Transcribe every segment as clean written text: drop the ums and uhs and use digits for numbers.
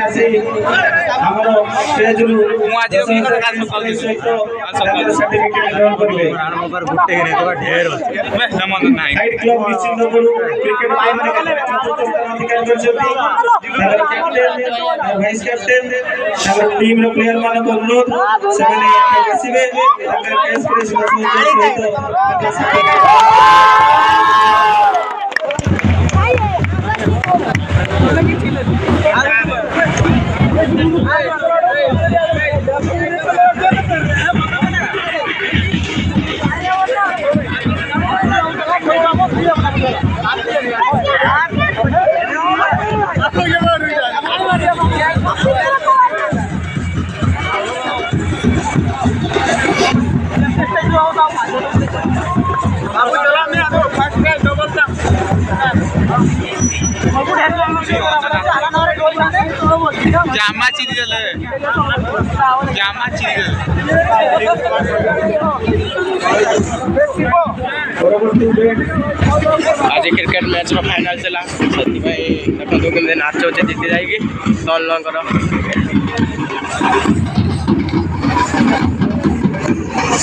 आसी हमर स्टेज रु मु आज सर्टिफिकेट ग्रहण करबे नंबर गुटे रे तो ढेर बे संबंध नाही साइड क्लब निश्चित करू क्रिकेट टीम रे अधिकार करछथि वाइस कैप्टन टीम रो प्लेयर मानक अनुरोध सेमाने आसीबे ताकर केस प्रेस जामा चिरी देले आज क्रिकेट मैच रो फाइनल चला सती भाई देखो केमते नाच होचे जीती जाएगी तन लन करो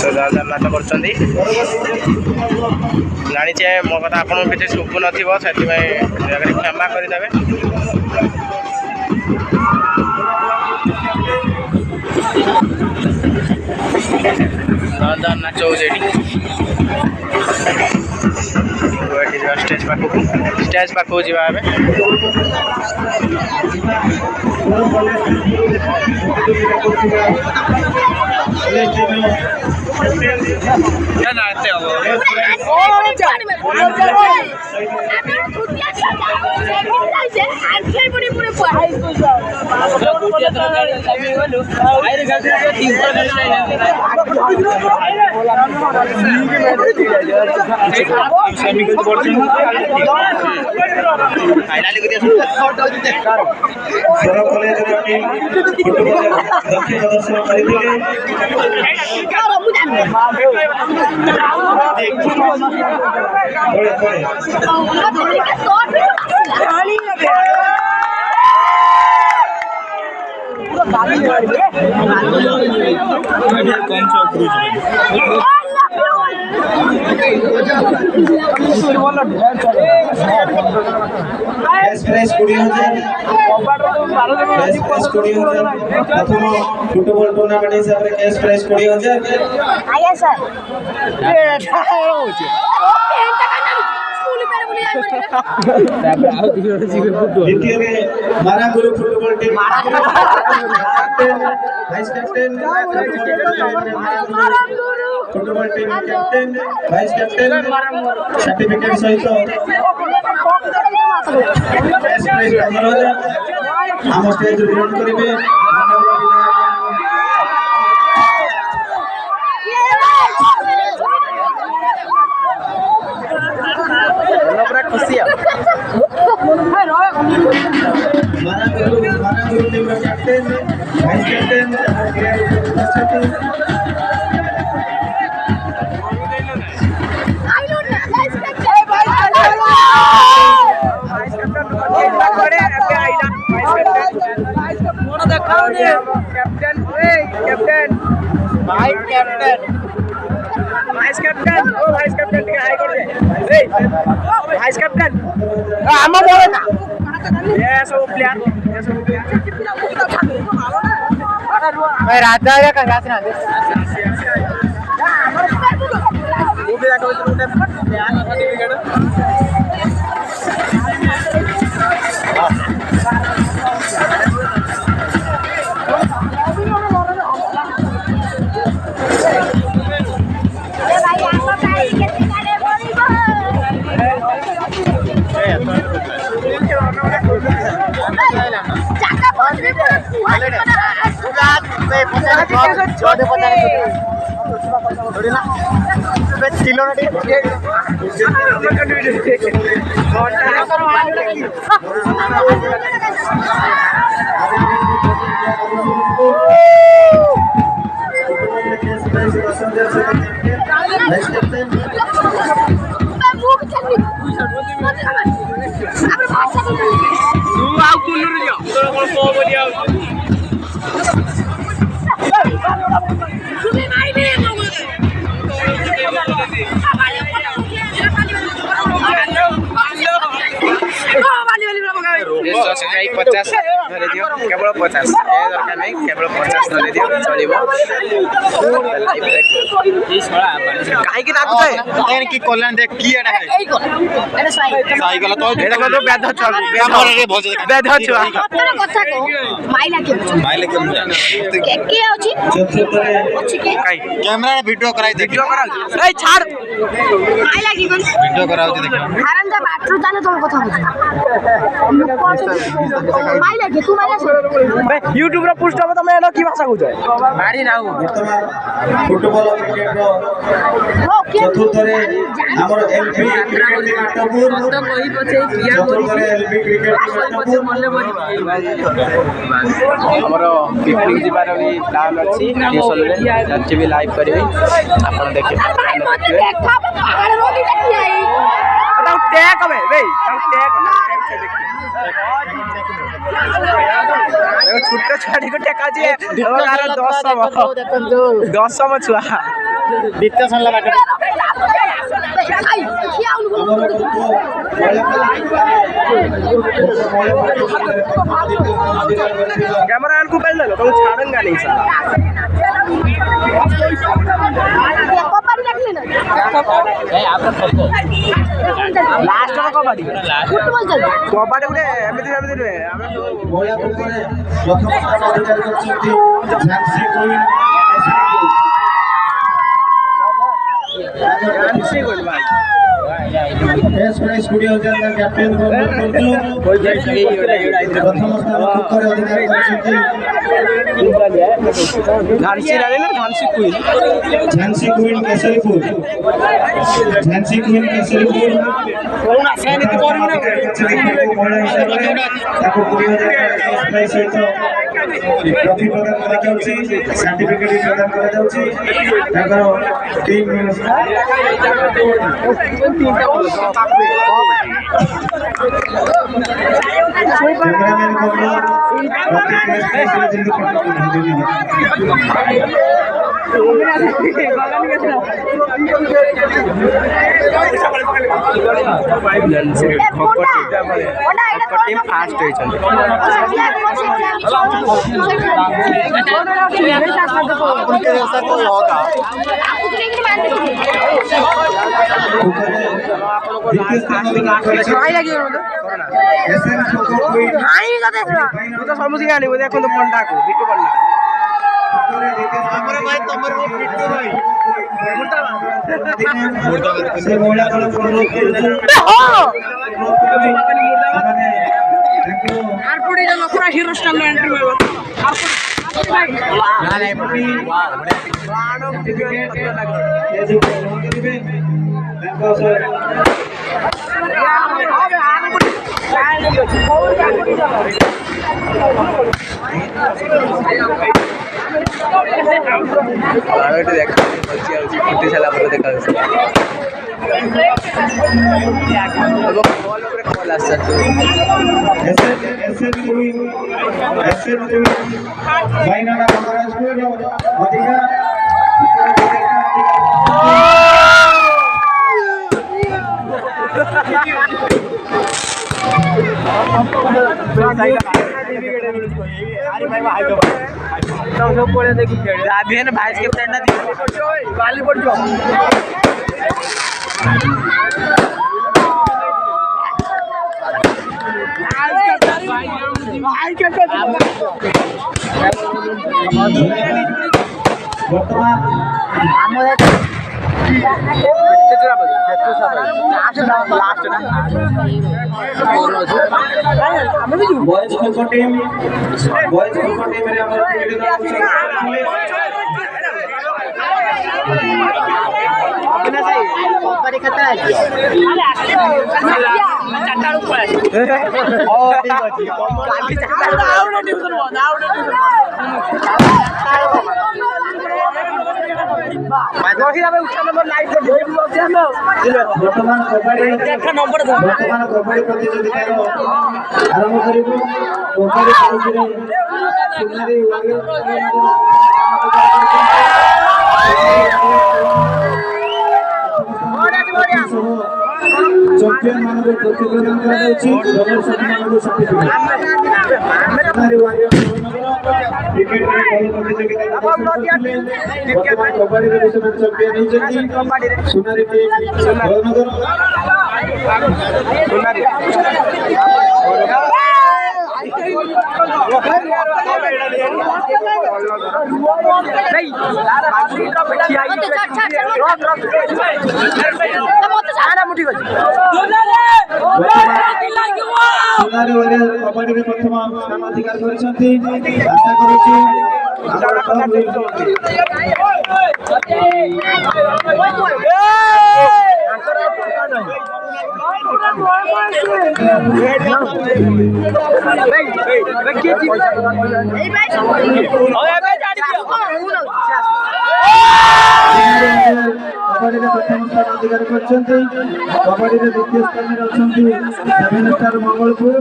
सदा नाच करछंदी जानी छे मो कथा आपन किछ सुबु नथिबो सती भाई क्षमा करि देबे दादा नाच होजे स्टेज पाखु जीवा हमें क्या नाचते हो फुटबॉल टूर्नामेंट हिसाब से कैश प्राइज 20,000 आया सर द्वितीय मारा गुरु football team vice captain football team captain vice captain certificate सहित कैश प्राइज 15,000 हम स्टेज ग्रहण करेंगे खुशी team captain vice captain vice captain ओ वाइस कैप्टन के हाई कर दे ए वाइस कैप्टन आमा बोले ना ये सब प्लेयर भाई राजा या का रासना दे वो भी जाके उठे प्लेयर सर्टिफिकेट सब्सक्राइब 50 धरे दियो केवल 50 दरकार नहीं केवल 50 धरे दियो चलिबो ई छोड़ा काहे की नाच जाए एन की कल्याण देख की एटा है एई को एटा साइकिल तो एटा को बेध छ बेमर रे भज बेध छ तोरा कथा को माइला के के अछि अछि के कैमरा रे वीडियो कराई वीडियो करा ए छाड़ माइला की कोन वीडियो कराउ दे देख हारन जा बाटरू जाने तो कथा माइला के तू माइला बे YouTube रे पोस्ट अब तमे एनो की भाषा कहू छै मारी नाउ फुटबॉल क्रिकेट रो चतुर्थरे हमर एलपी क्रिकेट काटपुर तो कहि पछे किया करी एलपी क्रिकेट काटपुर मल्ले बनी हमर पिकनिक जिबार भी प्लान अछि टियूशन रे आज भी लाइव करबे आपण देखे देखा पहाड़ रो भी देखि आई बताओ टैग हमें बे टैग देखो छोटा छाड़ी को टेका जे 10 सम छुआ बित्ते सनला बाटे कैमरा आन को पहले लो तुम छाड़ेंगा नहीं साला कबड्डी देख लेना ए आपको सबको लास्ट में कबड्डी फुटबॉल चल कबड्डी उडे एमिति रे हम बोला करे प्रथम स्थान अधिकार करछथि झांसी क्वीन झांसी क्वीन भाई एस प्ले स्टूडियो के अंदर कैप्टन करछु कोई प्रथम स्थान उत्तर अधिकार करछथि झांसी रानी ना झांसी क्वीन केसरीपुर झांसी क्वीन केसरीपुर कौन आसे नीति करबी ना महिला हिसाब रे ताको 20,000 प्राइस सहित ट्रॉफी प्रदान करा जाउछि सर्टिफिकेट प्रदान करा जाउछि ताकर टीम कैमरामैन को प्रति क्लास से जल्दी टीम फास्ट होई छन तो समझी आनी देखो तो पंडा को बिट्टू पंडा हमरे भाई तमर वो बिट्टू भाई मुर्दाबाद से मोला को अनुरोध करछु आरपुडी जन पूरा हीरो स्टाइल एंट्री होइबो ना नहीं वाह ये जो करिवे देखो सर फुटी सारा देखा भाइस के फ्रेंड गाली पड़ जाओ बॉयज खो टीम रे अपना सही बड़ी खतरा है चाटा ऊपर ओ ठीक अछि काली चाटा आउडे ट्यूशन बंद ବର୍ତ୍ତମାନ କବାଡି ପ୍ରତିଯୋଗିତାର ଆରମ୍ଭ କରିବୁ। କବାଡି ସାଇଜରେ ସୁନାରୀ ଚମ୍ପିୟନ ମାନଙ୍କୁ ଟ୍ରଫି ପ୍ରଦାନ କରାଯାଉଛି। ପ୍ରଦର୍ଶକ ମାନଙ୍କୁ ସାର୍ଟିଫିକେଟ। ବର୍ତ୍ତମାନ କବାଡିରେ ବି ସେମାନେ ଚମ୍ପିୟନ ହେଇଛନ୍ତି। ସୁନାରୀ ଟିମ୍ ଭରନଗର। ସୁନାରୀ ୱାରିୟର କବାଡିରେ ପ୍ରଥମ ସ୍ଥାନ ଅଧିକାର କରିଛନ୍ତି। ଆଶା କରୁଛି କବାଡିରେ ପ୍ରଥମ ସ୍ଥାନ ଅଧିକାର କରିଛନ୍ତି। କବାଡିରେ ଦ୍ୱିତୀୟ ସ୍ଥାନରେ ଅଛନ୍ତି ସେଭେନ ଷ୍ଟାର ମଙ୍ଗଳପୁର।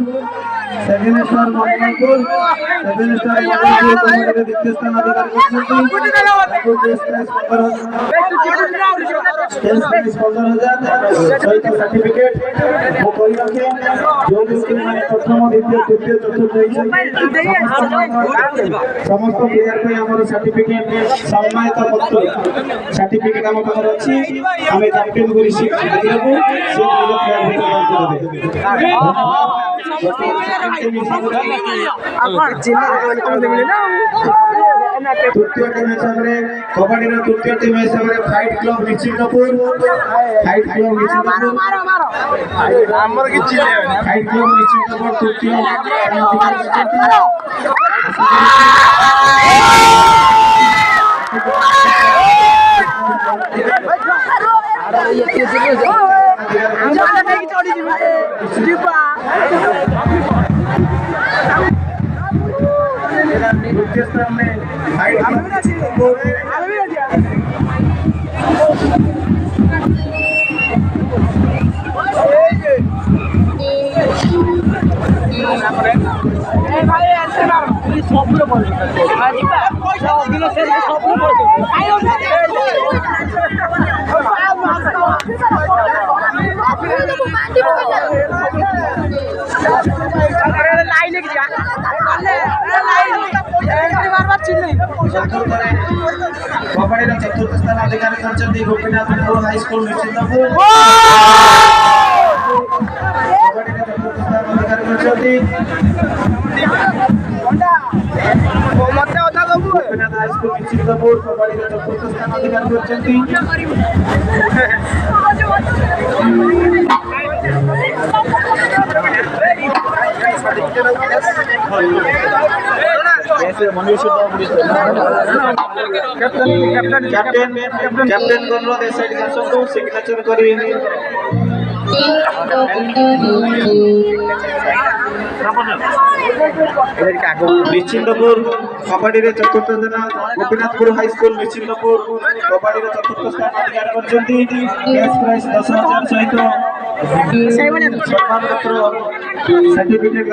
କବାଡିରେ ଦ୍ୱିତୀୟ ସ୍ଥାନ ଅଧିକାର କରିଛନ୍ତି। 15,000 ସହିତ ସାର୍ଟିଫିକେଟ। ମୁଁ କହି ରଖେ ଯେଉଁ ବ୍ୟକ୍ତିମାନେ ପ୍ରଥମ ଦ୍ୱିତୀୟ ତୃତୀୟ ଚତୁର୍ଥ ହେଇଛନ୍ତି ସମସ୍ତ ପ୍ଲେୟାର ପାଇଁ ଆମର ସାର୍ଟିଫିକେଟ ସମ୍ମାନିତ ପତ୍ର ସାର୍ଟିଫିକେଟ ଆମ ପାଖରେ ଅଛି। ଆମେ କ୍ୟାପ୍ଟେନକୁ ରିସିଭ କରିବାକୁ ସେ ନିଜ ପ୍ଲେୟାରକୁ ତୃତୀୟ ଟିମ୍ ହିସାବରେ କବାଡିର ତୃତୀୟ ଟିମ୍ ହିସାବରେ fight club Nischitpur. Fight club Nischitpur ତୃତୀୟ द्वितीय स्थान में कबाड़ी चतुर्थ स्थान अधिकार करछन्ती गोपीनाथपुर हाई स्कूल निश्चितपुर। कबाड़ी चतुर्थ स्थान अधिकार करछन्ती गोपीनाथ हाई स्कूल निश्चितपुर। कबाड़ी चतुर्थ स्थान अधिकार करछन्ती कैप्टन गणराज एसआईडी शासन सिग्नेचर करी निश्चिंतपुर कबाड़ी चतुर्थ दिन गोपीनाथपुर हाई स्कूल निश्चिंतपुर कबाड़ी चतुर्थ स्थान अधिकार करछन्ती। कैश प्राइज 10,000 सहित सर्टिफिकेट